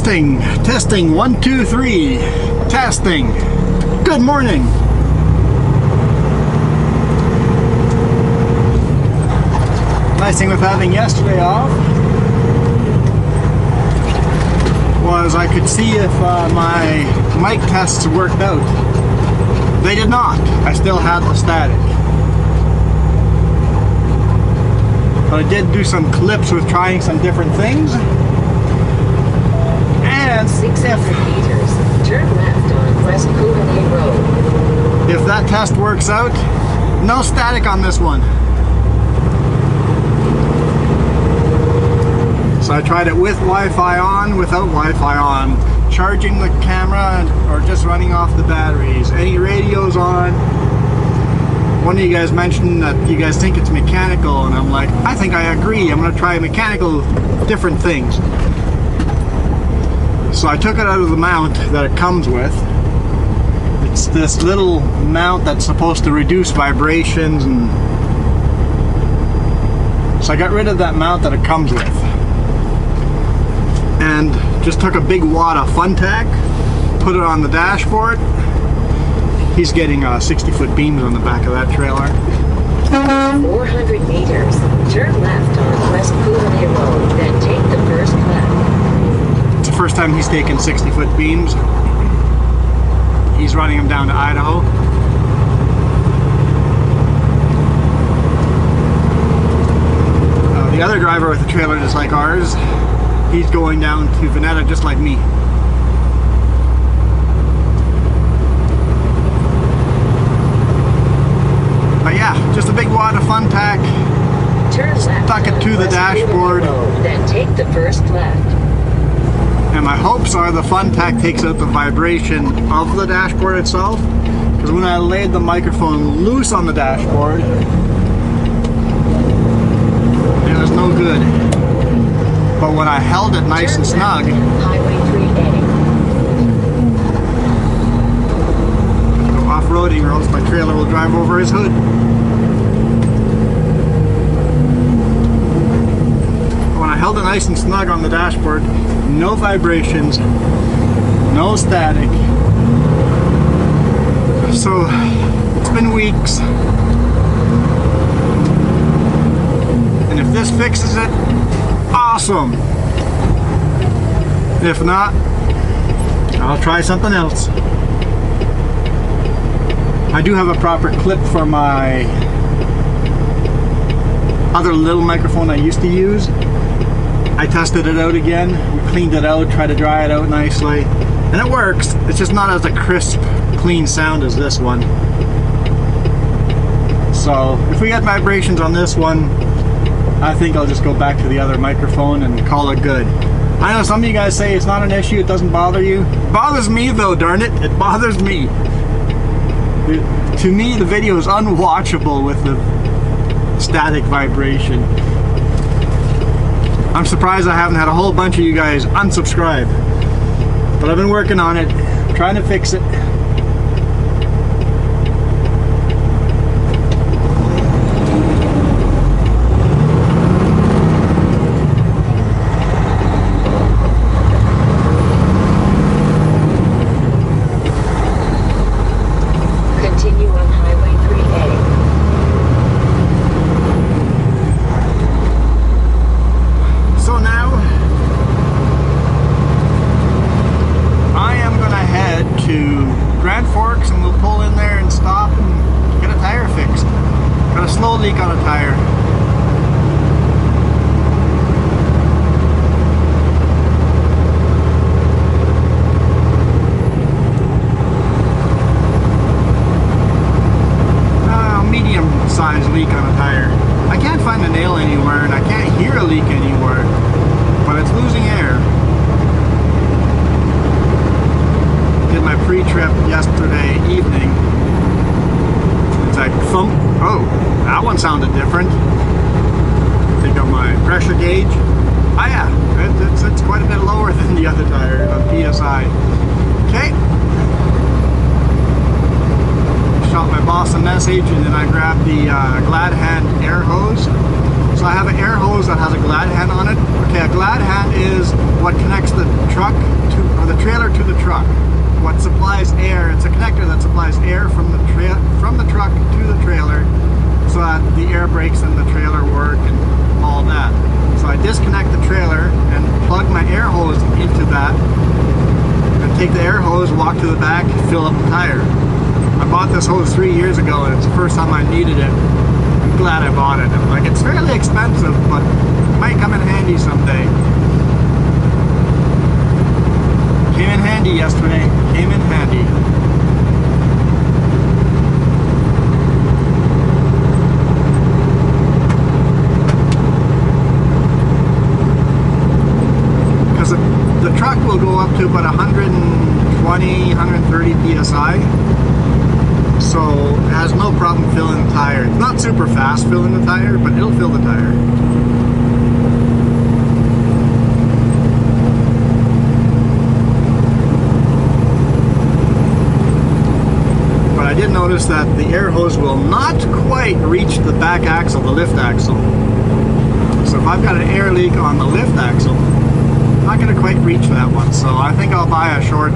Testing, 1, 2, 3. Testing. Good morning. Nice thing with having yesterday off was I could see if my mic tests worked out. They did not. I still had the static. But I did do some clips with trying some different things. And 600 meters, turn left on West Kootenay Road. If that test works out, no static on this one. So I tried it with Wi-Fi on, without Wi-Fi on, charging the camera or just running off the batteries. Any radios on. One of you guys mentioned that you guys think it's mechanical, and I'm like, I think I agree. I'm going to try mechanical different things. So I took it out of the mount that it comes with. It's this little mount that's supposed to reduce vibrations, and so I got rid of that mount that it comes with. And just took a big wad of Funtac, put it on the dashboard. He's getting 60-foot beams on the back of that trailer. 400 meters, turn left on West Kootenay Road, then take the first left. It's the first time he's taken 60-foot beams. He's running them down to Idaho. The other driver with a trailer just like ours, he's going down to Veneta just like me. But yeah, just a big wad of Funtac. Turn left. Stuck it to the dashboard. Road, then take the first left. And my hopes are the Funtac takes out the vibration of the dashboard itself. Because when I laid the microphone loose on the dashboard, it was no good. But when I held it nice and snug, Highway 3A. go off-roading or else my trailer will drive over his hood. When I held it nice and snug on the dashboard, no vibrations, no static. So it's been weeks. And if this fixes it, awesome. If not, I'll try something else. I do have a proper clip for my other little microphone I used to use. I tested it out again, we cleaned it out, tried to dry it out nicely, and it works. It's just not as a crisp, clean sound as this one. So if we get vibrations on this one, I think I'll just go back to the other microphone and call it good. I know some of you guys say it's not an issue, it doesn't bother you. It bothers me though, darn it. It bothers me. To me, the video is unwatchable with the static vibration. I'm surprised I haven't had a whole bunch of you guys unsubscribe. But I've been working on it, trying to fix it. And we'll pull in there and stop and get a tire fixed. Got a slow leak on a tire. Medium-sized leak on a tire. I can't find a nail anywhere and I can't hear a leak anywhere, but it's losing air. Did my pre-trip yesterday evening. It's like thump. Oh, that one sounded different. Take out my pressure gauge. Oh yeah, it's quite a bit lower than the other tire on PSI. Okay. Shot my boss a message and then I grabbed the Glad Hand air hose. So I have an air hose hose that has a glad hand on it. Okay, a glad hand is what connects the truck to, or the trailer to the truck. What supplies air, it's a connector that supplies air from the truck to the trailer, so that the air brakes in the trailer work and all that. So I disconnect the trailer and plug my air hose into that, and take the air hose, walk to the back, fill up the tire. I bought this hose 3 years ago, and it's the first time I needed it. I'm glad I bought it. Like, it's fairly expensive, but it might come in handy someday. Came in handy yesterday. Came in handy. Because the truck will go up to about 120, 130 psi. So it has no problem filling the tire. It's not super fast filling the tire, but it'll fill the tire. But I did notice that the air hose will not quite reach the back axle, the lift axle. So if I've got an air leak on the lift axle, I'm not going to quite reach that one. So I think I'll buy a short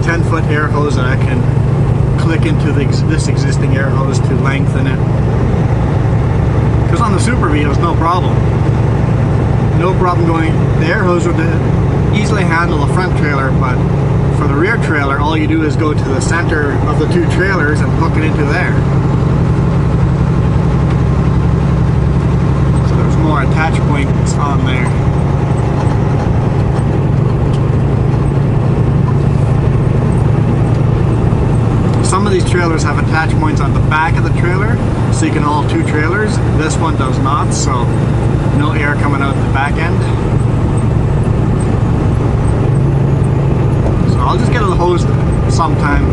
10-foot air hose that I can click into this existing air hose to lengthen it. Because on the Super V, it was no problem. No problem going. The air hose would easily handle the front trailer, but for the rear trailer, all you do is go to the center of the two trailers and hook it into there. So there's more attach points on there. Some of these trailers have attach points on the back of the trailer, so you can haul two trailers. This one does not, so no air coming out the back end. So I'll just get a hose sometime.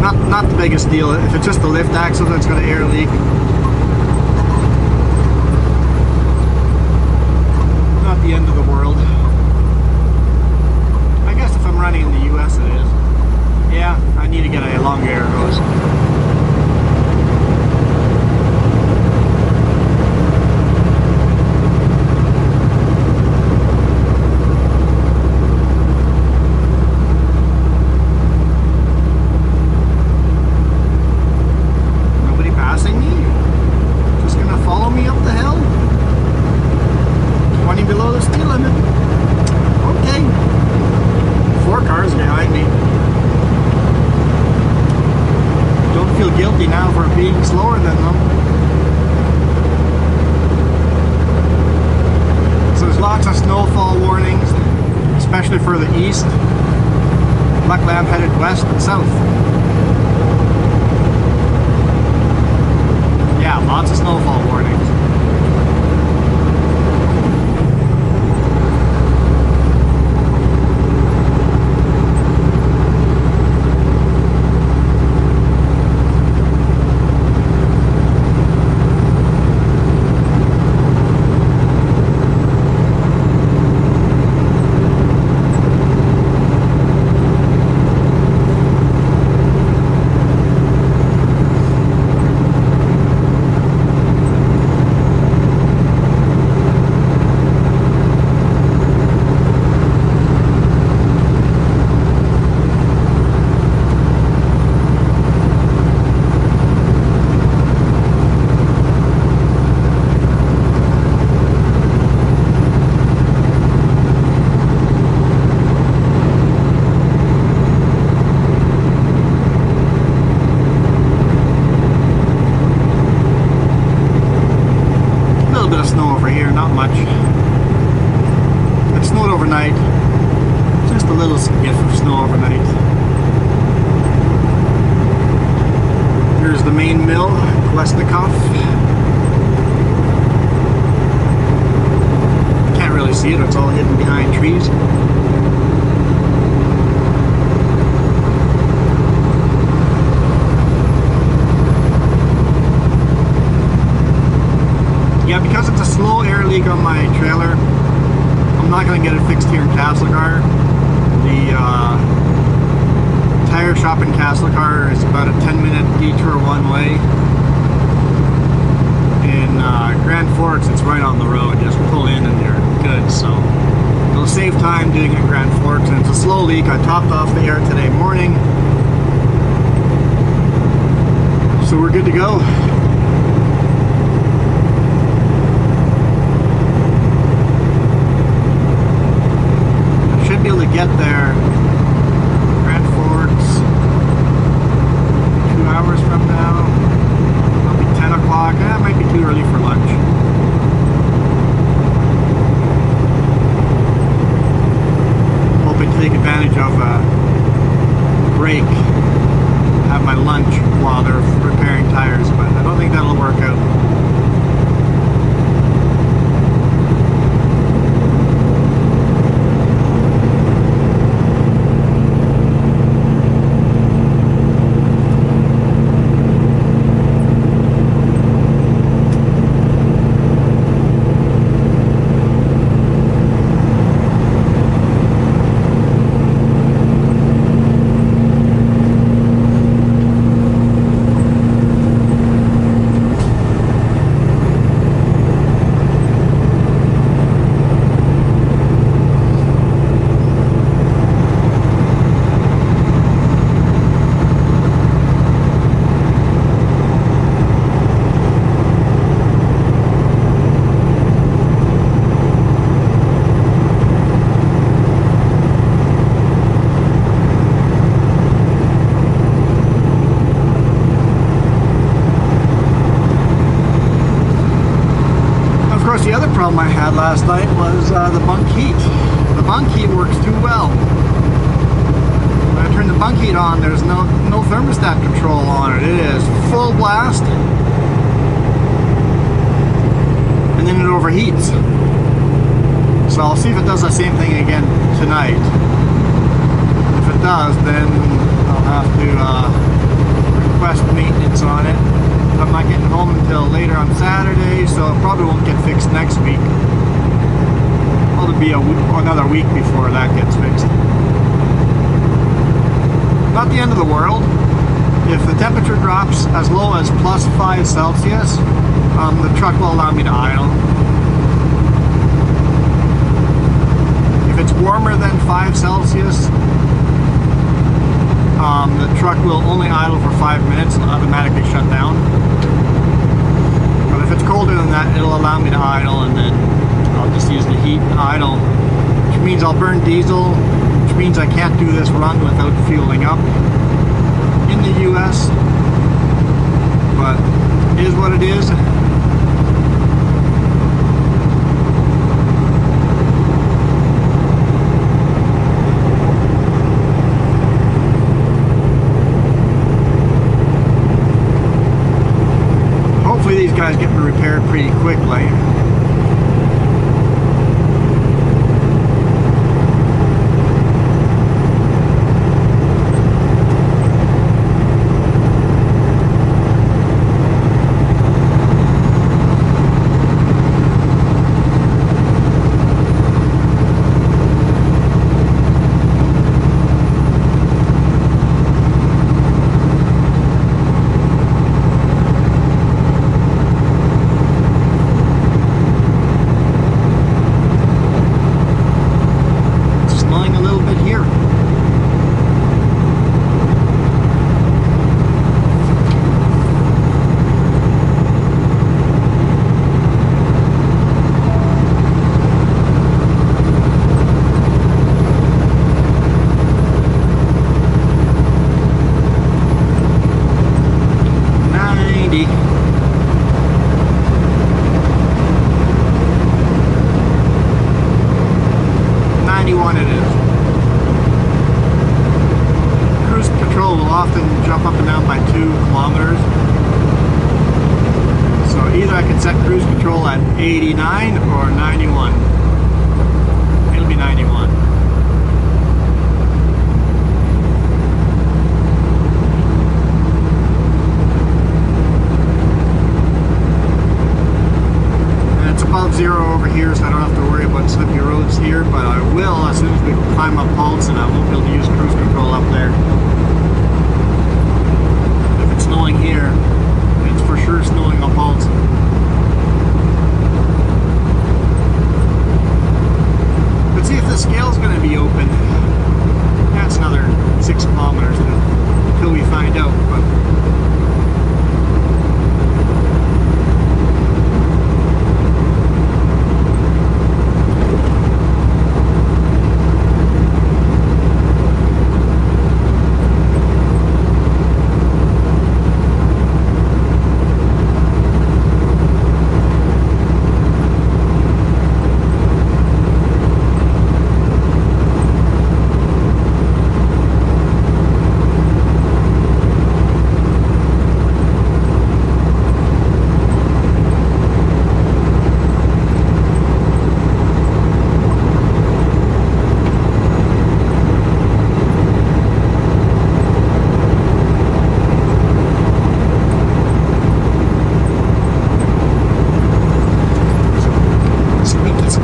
Not the biggest deal. If it's just the lift axle that's got an air leak, not the end of the world. I guess if I'm running in the US, it is. Yeah, I need to get a longer air hose. Nobody passing me? Just gonna follow me up the hill? 20 below the speed limit. Okay. 4 cars behind me. Don't feel guilty now for being slower than them. So there's lots of snowfall warnings, especially for the east. Luckily I'm headed west and south. Yeah, lots of snowfall warnings. Just a little skiff of snow overnight. Here's the main mill, Kwesnikoff. Can't really see it, it's all hidden behind trees. Yeah, because it's a slow air leak on my trailer, I'm not going to get it fixed here in Castlegar. The tire shop in Castlegar is about a 10-minute detour one way. In Grand Forks, it's right on the road. Just pull in and you're good. So it'll save time doing it in Grand Forks. And it's a slow leak. I topped off the air today morning, so we're good to go. I should be able to get there, Grand Forks, 2 hours from now. It'll be 10 o'clock. It might be too early for lunch. Hoping to take advantage of a break, have my lunch while they're repairing tires, but I don't think that'll work out. The other problem I had last night was the bunk heat. The bunk heat works too well. When I turn the bunk heat on, there's no thermostat control on it. It is full blast, and then it overheats. So I'll see if it does the same thing again tonight. If it does, then I'll have to request maintenance on it. I'm not getting home until later on Saturday, so it probably won't get fixed next week. It'll be another week before that gets fixed. Not the end of the world. If the temperature drops as low as +5 Celsius, the truck will allow me to idle. If it's warmer than 5 Celsius, the truck will only idle for 5 minutes and automatically shut down. But if it's colder than that, it'll allow me to idle, and then I'll just use the heat and idle, which means I'll burn diesel, which means I can't do this run without fueling up in the US. But it is what it is. These guys get me repaired pretty quickly. I can set cruise control at 89 or 91. It'll be 91. And it's above zero over here, so I don't have to worry about slippy roads here, but I will as soon as we climb up Paulson. I won't be able to use cruise control up there. If it's snowing here, it's for sure snowing up Paulson.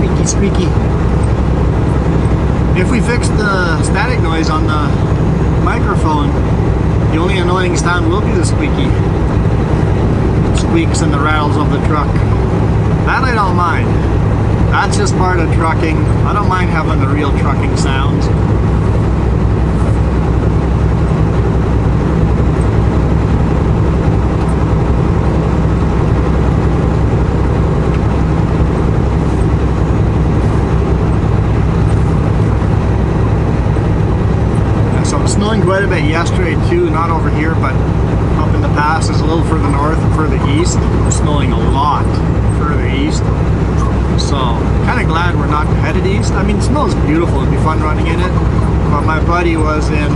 Squeaky, squeaky. If we fix the static noise on the microphone, the only annoying sound will be the squeaky squeaks and the rattles of the truck. That I don't mind. That's just part of trucking. I don't mind having the real trucking sounds. Snowing quite a bit yesterday too, not over here, but up in the passes a little further north and further east. Snowing a lot further east. So kind of glad we're not headed east. I mean, snow is beautiful, it'd be fun running in it. But my buddy was in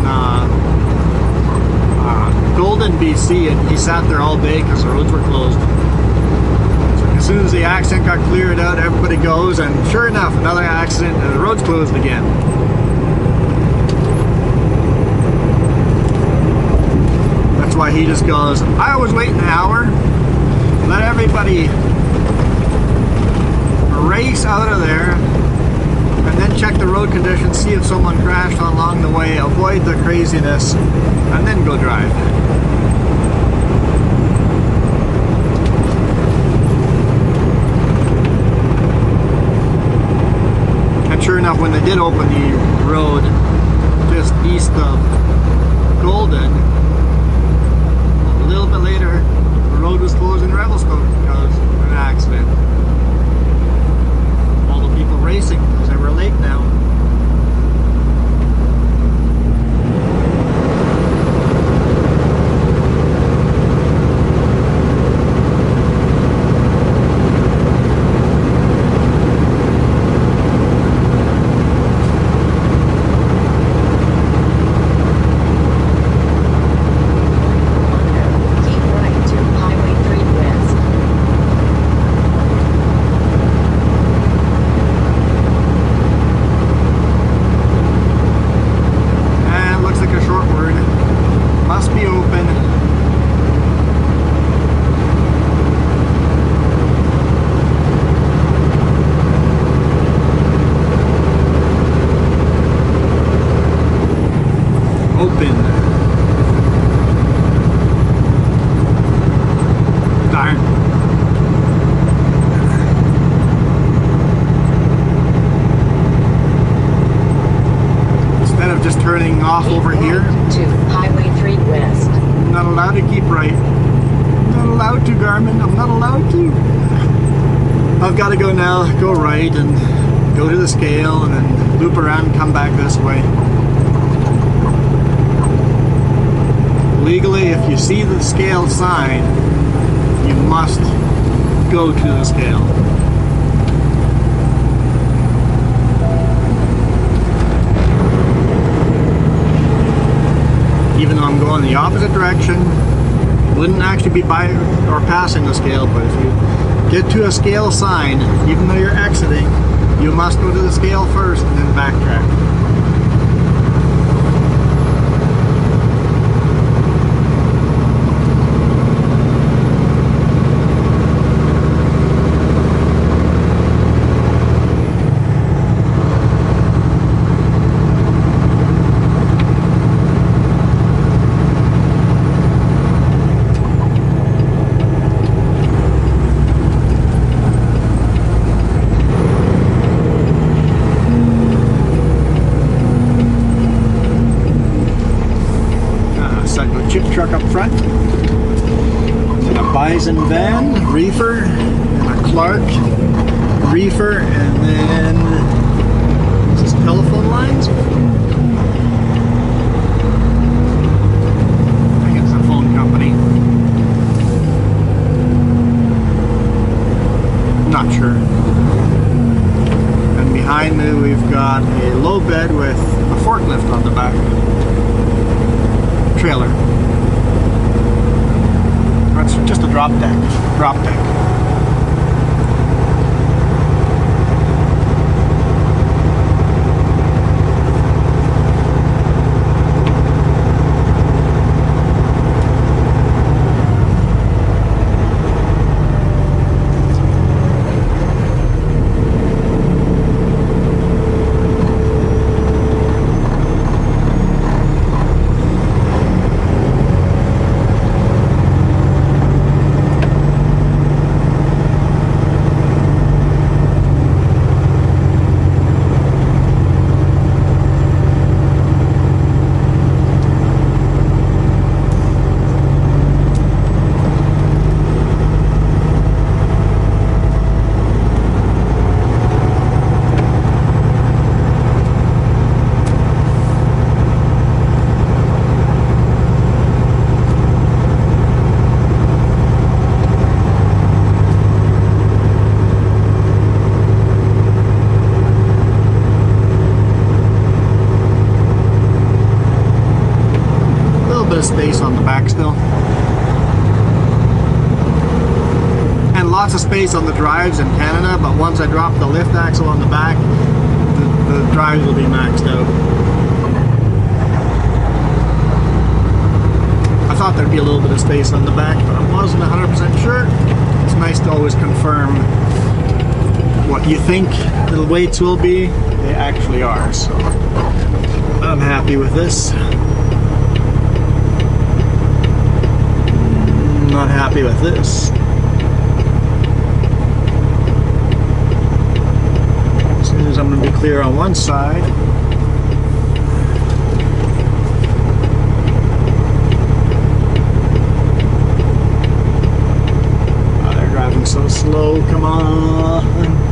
Golden, BC, and he sat there all day because the roads were closed. So as soon as the accident got cleared out, everybody goes, and sure enough, another accident and the road's closed again. Why he just goes, I always wait an hour, let everybody race out of there, and then check the road conditions, see if someone crashed along the way, avoid the craziness, and then go drive. And sure enough, when they did open the road just east of Golden, a little bit later, the road was closed in Revelstoke because of an accident. All the people racing because they were late now. Turning off over here. To Highway 3 West. I'm not allowed to keep right. I'm not allowed to, Garmin. I'm not allowed to. I've got to go now, go right and go to the scale and then loop around and come back this way. Legally, if you see the scale sign, you must go to the scale. Even though I'm going the opposite direction, wouldn't actually be by or passing the scale, but if you get to a scale sign, even though you're exiting, you must go to the scale first and then backtrack. Truck up front, and a Bison van, reefer, and a Clark reefer, and then is this telephone lines? I think it's a phone company. Not sure. And behind me we've got a low bed with a forklift on the back. Trailer. It's just a drop deck. space on the back still. And lots of space on the drives in Canada, but once I drop the lift axle on the back, the drives will be maxed out. I thought there'd be a little bit of space on the back, but I wasn't 100% sure. It's nice to always confirm what you think the weights will be, they actually are. So I'm happy with this. Not happy with this. As soon as I'm going to be clear on one side, oh, they're driving so slow, come on.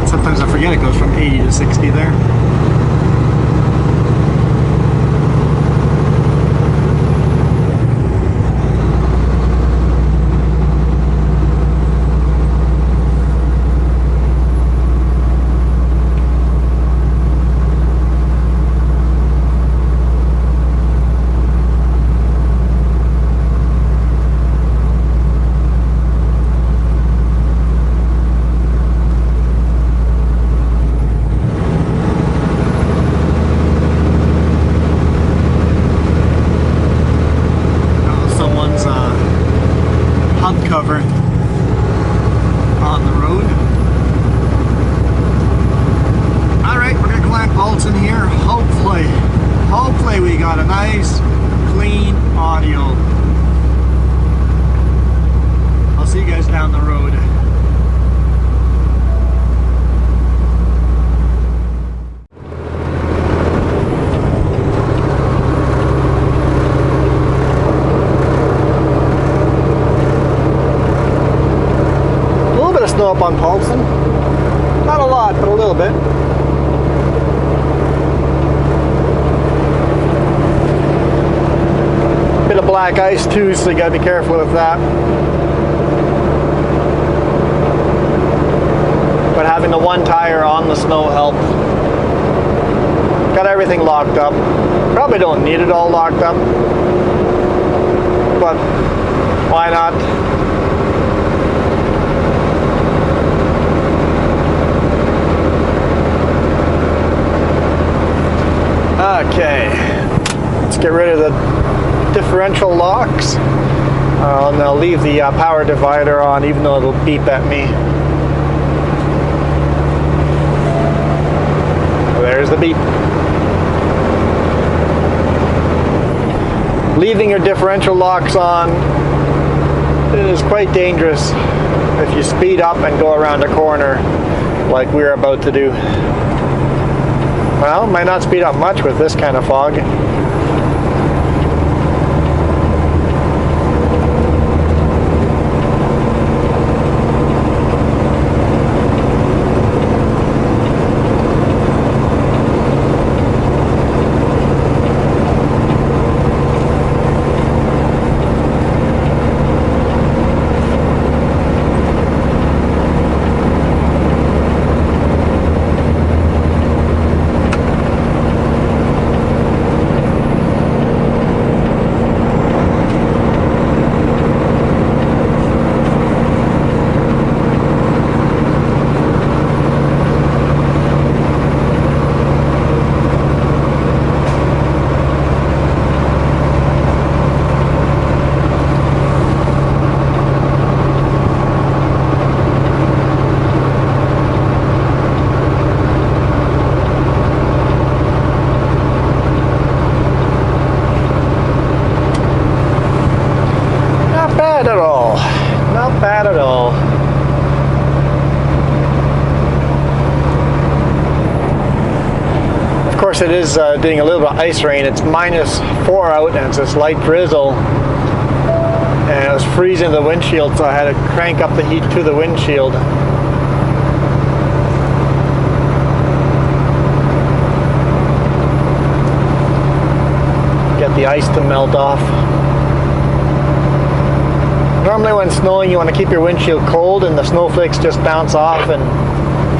Sometimes I forget it goes from 80 to 60 there. Cover on the road. Alright, we're gonna climb Paulson here. Hopefully we got a nice clean audio. I'll see you guys down the road. Snow up on Paulson. Not a lot, but a little bit. Bit of black ice too, so you gotta be careful with that. But having the one tire on the snow helped. Got everything locked up. Probably don't need it all locked up, but why not? Okay, let's get rid of the differential locks. And I'll leave the power divider on, even though it'll beep at me. There's the beep. Leaving your differential locks on is quite dangerous if you speed up and go around a corner. like we're about to do. Well, might not speed up much with this kind of fog. Not bad at all. Of course, it is doing a little bit of ice rain. It's -4 out and it's this light drizzle. And it was freezing the windshield, so I had to crank up the heat to the windshield. Get the ice to melt off. Normally when snowing, you want to keep your windshield cold and the snowflakes just bounce off and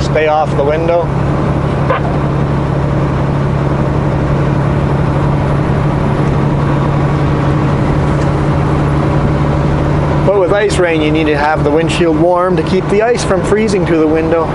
stay off the window. But with ice rain, you need to have the windshield warm to keep the ice from freezing to the window.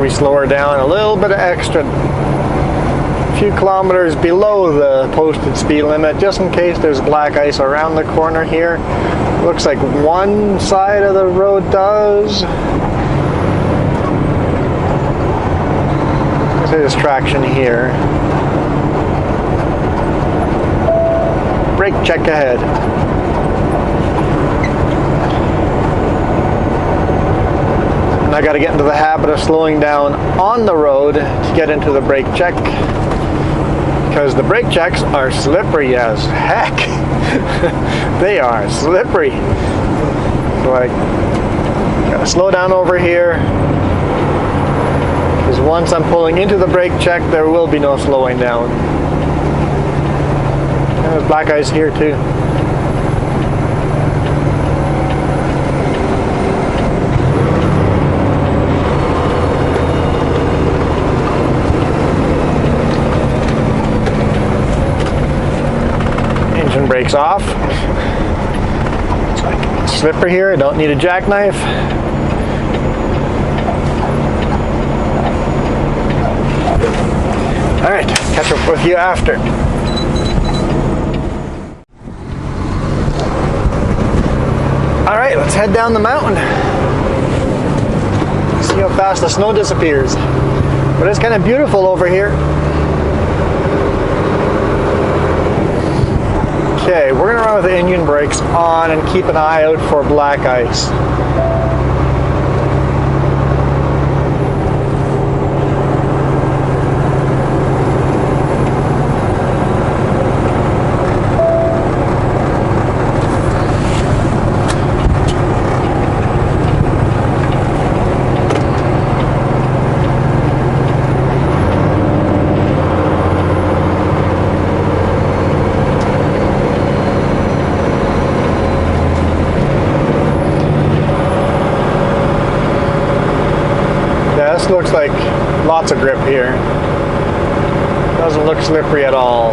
We slow her down a little bit extra, a few kilometers below the posted speed limit, just in case there's black ice around the corner here. Looks like one side of the road does. There's traction here. Brake check ahead. I got to get into the habit of slowing down on the road to get into the brake check, because the brake checks are slippery as heck. They are slippery. So I got to slow down over here, because once I'm pulling into the brake check, there will be no slowing down. And there's black ice here too. Brakes off. It's slippery here, I don't need a jackknife. Alright, catch up with you after. Alright, let's head down the mountain. See how fast the snow disappears. But it's kind of beautiful over here. Okay, we're going to run with the engine brakes on and keep an eye out for black ice. Looks like lots of grip here. Doesn't look slippery at all.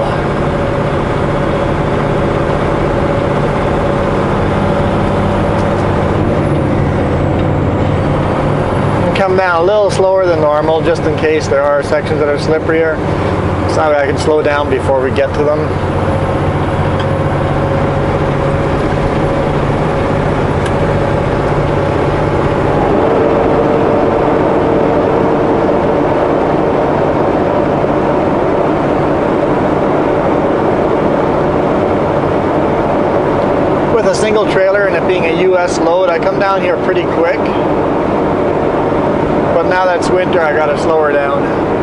Come down a little slower than normal, just in case there are sections that are slipperier, so I can slow down before we get to them. single trailer and it being a US load, I come down here pretty quick. But now that it's winter, I gotta slow her down.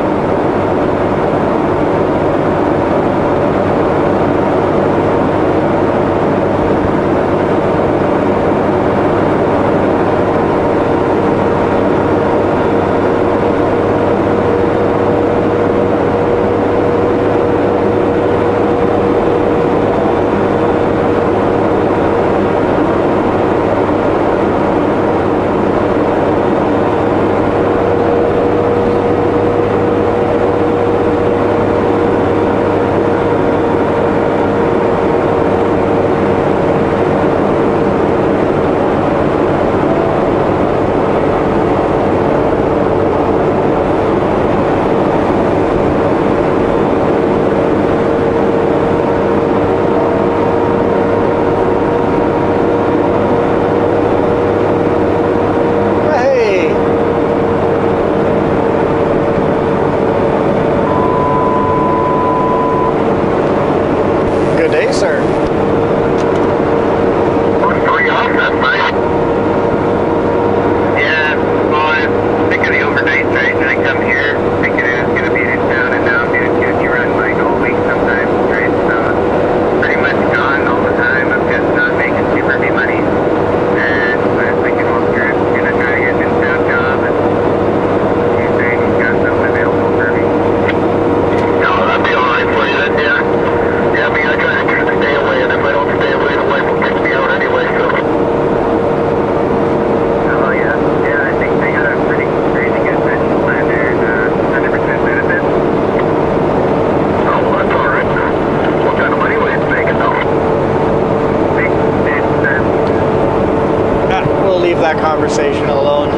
Conversation alone.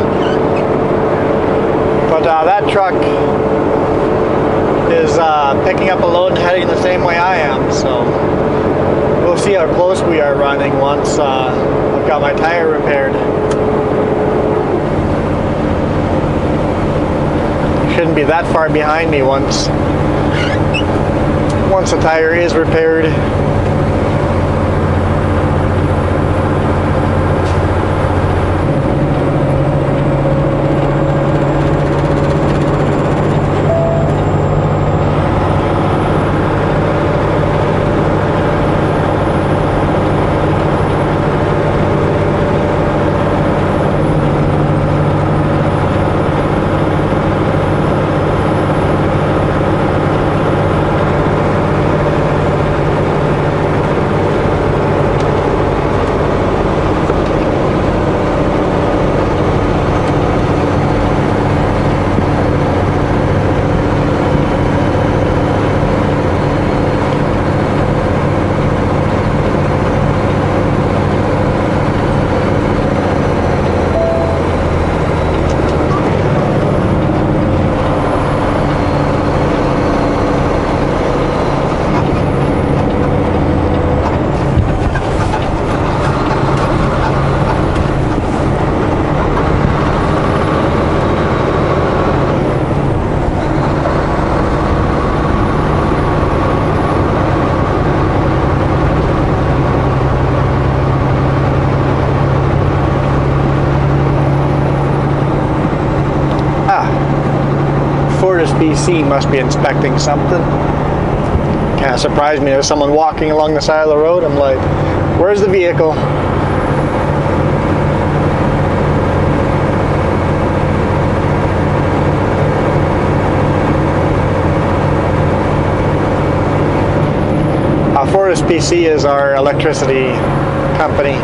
But that truck is picking up a load and heading the same way I am, so we'll see how close we are running once I've got my tire repaired. Shouldn't be that far behind me once the tire is repaired. BC must be inspecting something. Kind of surprised me. There's someone walking along the side of the road. I'm like, where's the vehicle? Fortis PC is our electricity company.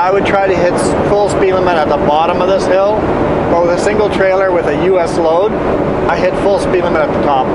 I would try to hit full speed limit at the bottom of this hill, but with a single trailer with a US load, I hit full speed limit at the top.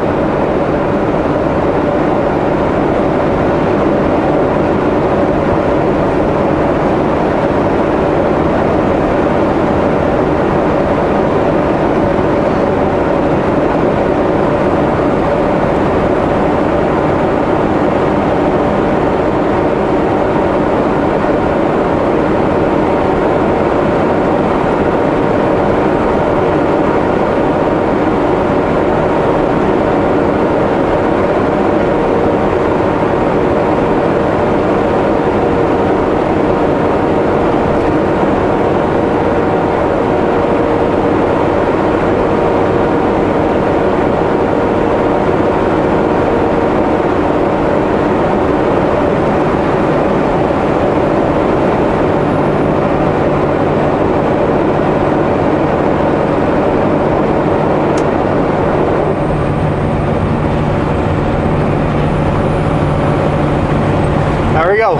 There we go.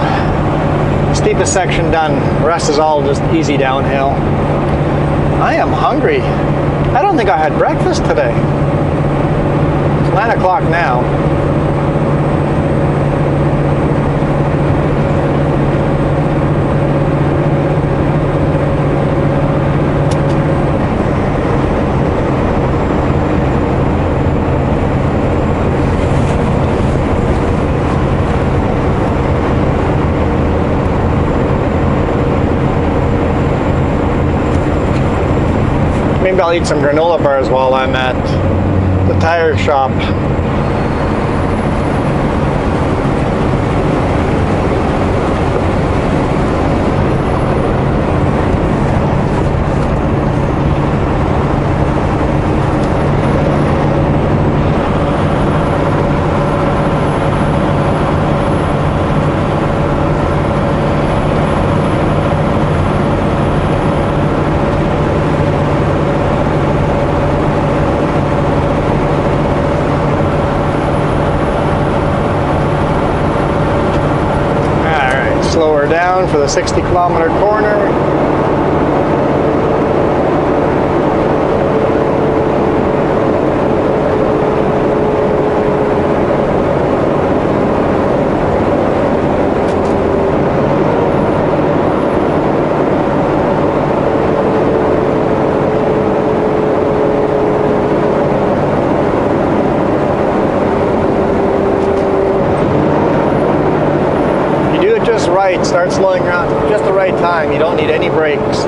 Steepest section done. The rest is all just easy downhill. I am hungry. I don't think I had breakfast today. It's 9 o'clock now. Maybe I'll eat some granola bars while I'm at the tire shop. Slower down for the 60-kilometer corner. Just right, start slowing around just the right time. You don't need any brakes.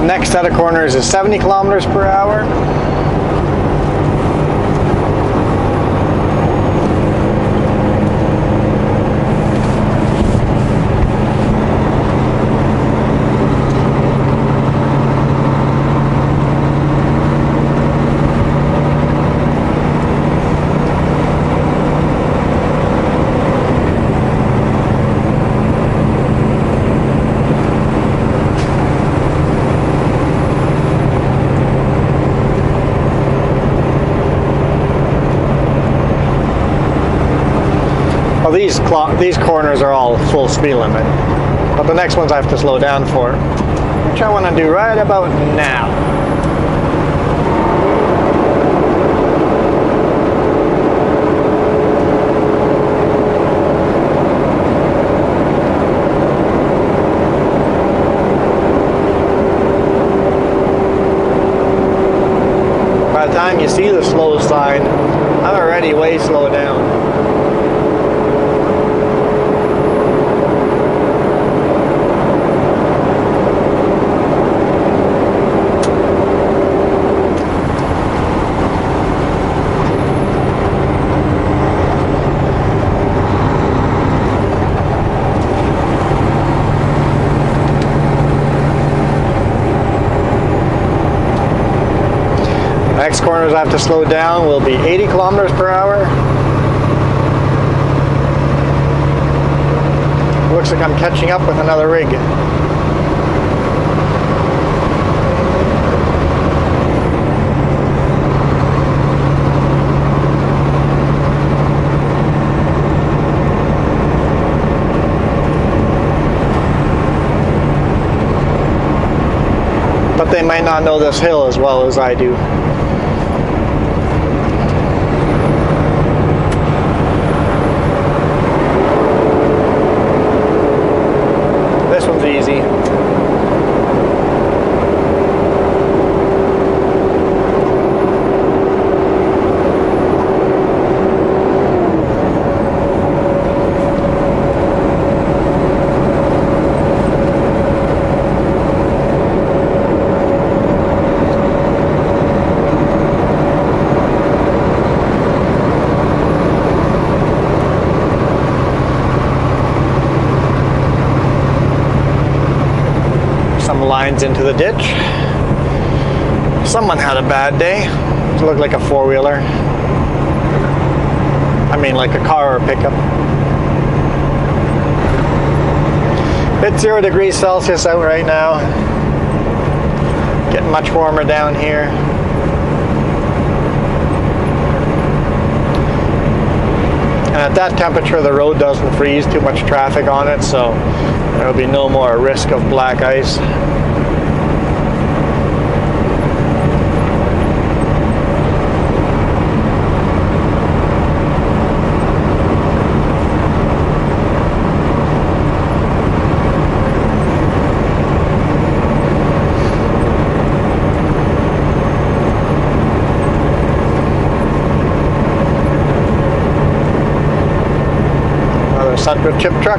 Next set of corners is 70 kilometers per hour. Well, these corners are all full speed limit, but the next ones I have to slow down for, which I want to do right about now. By the time you see the slow sign, I'm already way slowed down. Next corners I have to slow down will be 80 kilometers per hour. Looks like I'm catching up with another rig. But they might not know this hill as well as I do. This one's easy. Lines into the ditch. Someone had a bad day. It looked like a four-wheeler. I mean, like a car or a pickup. It's 0 degrees Celsius out right now. Getting much warmer down here. And at that temperature, the road doesn't freeze, too much traffic on it, so there will be no more risk of black ice. Central chip truck.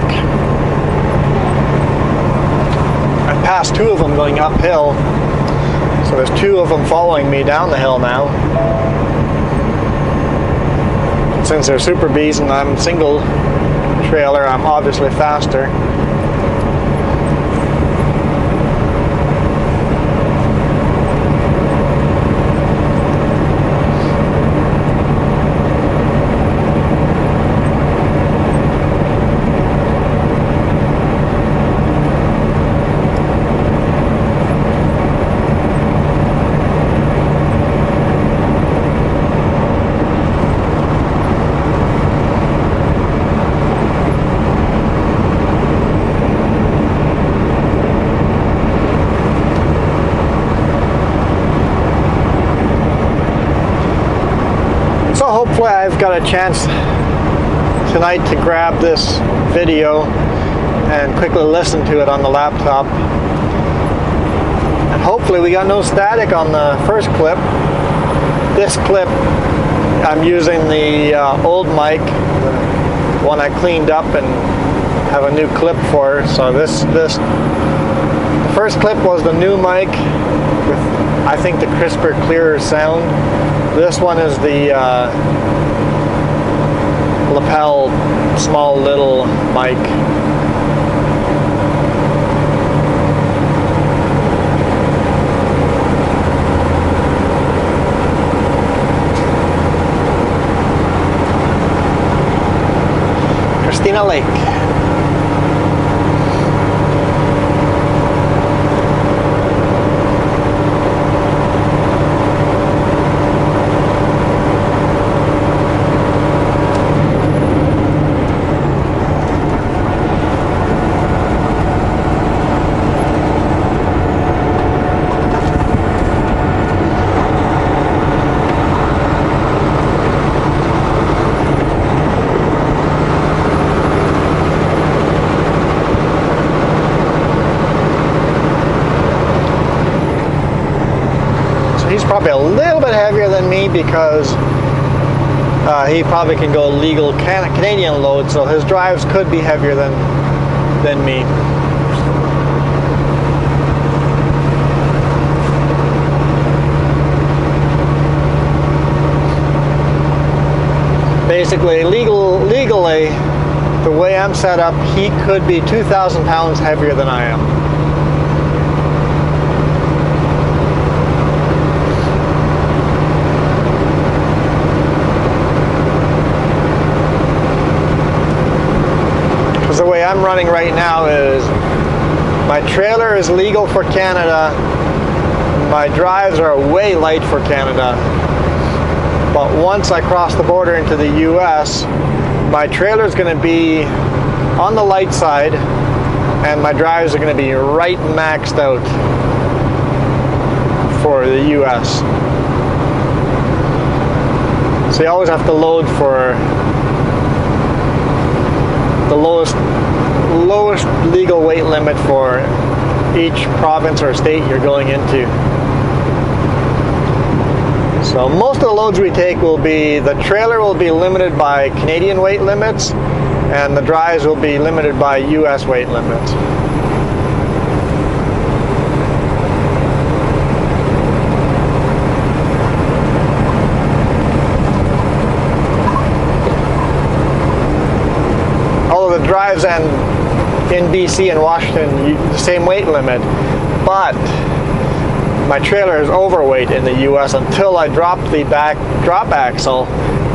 I passed two of them going uphill, so there's two of them following me down the hill now. Since they're Super Bs and I'm single trailer, I'm obviously faster. Hopefully I've got a chance tonight to grab this video and quickly listen to it on the laptop. And hopefully we got no static on the first clip. This clip I'm using the old mic, the one I cleaned up and have a new clip for. So the first clip was the new mic with, I think, the crisper, clearer sound. This one is the lapel small little mic. Christina Lake. He's probably a little bit heavier than me because he probably can go legal Canadian load, so his drives could be heavier than me. Basically, legally, the way I'm set up, he could be 2,000 pounds heavier than I am. I'm running right now is my trailer is legal for Canada. My drives are way light for Canada. But once I cross the border into the US, my trailer is going to be on the light side and my drives are going to be right maxed out for the US. So you always have to load for the lowest legal weight limit for each province or state you're going into. So most of the loads we take will be, the trailer will be limited by Canadian weight limits and the drives will be limited by US weight limits. Although the drives and in BC and Washington, the same weight limit, but my trailer is overweight in the US until I drop the drop axle,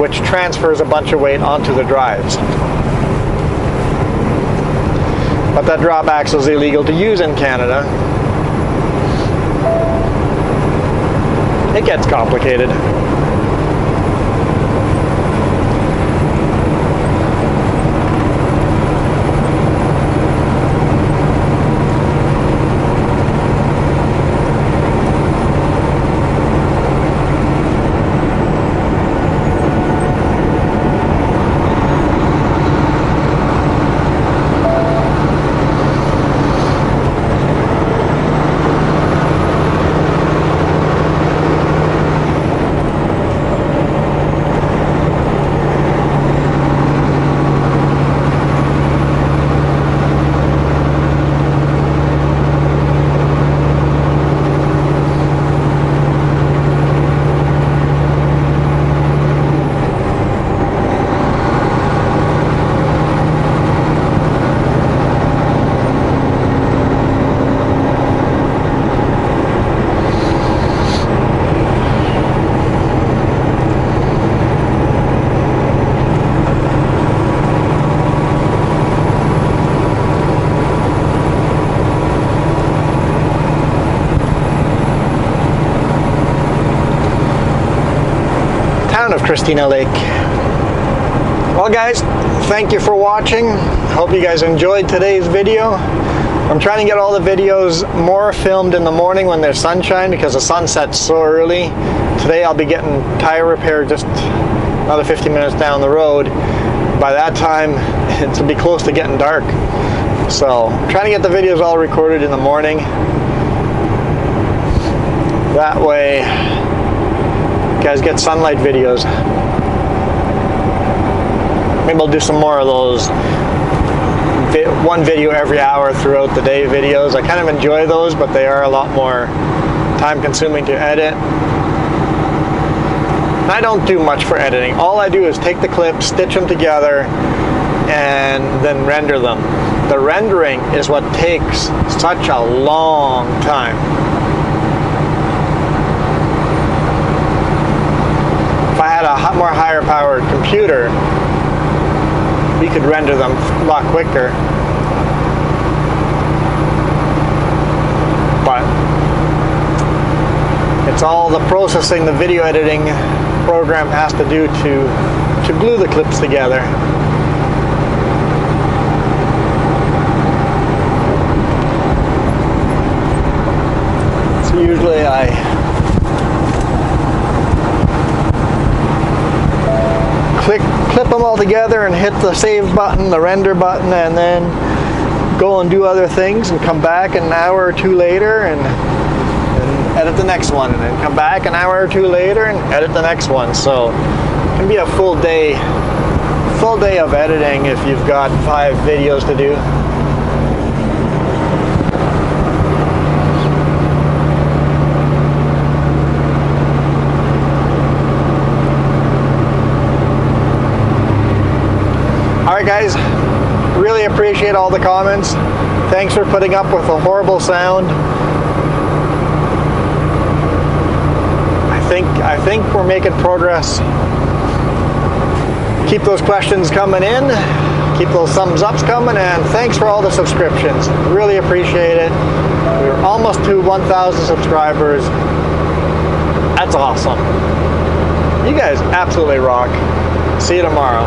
which transfers a bunch of weight onto the drives. But that drop axle is illegal to use in Canada. It gets complicated. Of Christina Lake. Well guys, thank you for watching. Hope you guys enjoyed today's video. I'm trying to get all the videos more filmed in the morning when there's sunshine because the sun sets so early. Today I'll be getting tire repair just another 50 minutes down the road. By that time it'll be close to getting dark. So I'm trying to get the videos all recorded in the morning. That way you guys get sunlight videos. Maybe I'll do some more of those one video every hour throughout the day videos. I kind of enjoy those, but they are a lot more time consuming to edit. I don't do much for editing. All I do is take the clips, stitch them together, and then render them. The rendering is what takes such a long time. If I had a more higher powered computer, we could render them a lot quicker. But it's all the processing the video editing program has to do to glue the clips together. So usually I clip them all together and hit the save button, the render button, and then go and do other things and come back an hour or two later and edit the next one, and then come back an hour or two later and edit the next one. So it can be a full day of editing if you've got 5 videos to do. Alright guys, really appreciate all the comments. Thanks for putting up with the horrible sound. I think we're making progress. Keep those questions coming in. Keep those thumbs ups coming, and thanks for all the subscriptions. Really appreciate it. We're almost to 1,000 subscribers. That's awesome. You guys absolutely rock. See you tomorrow.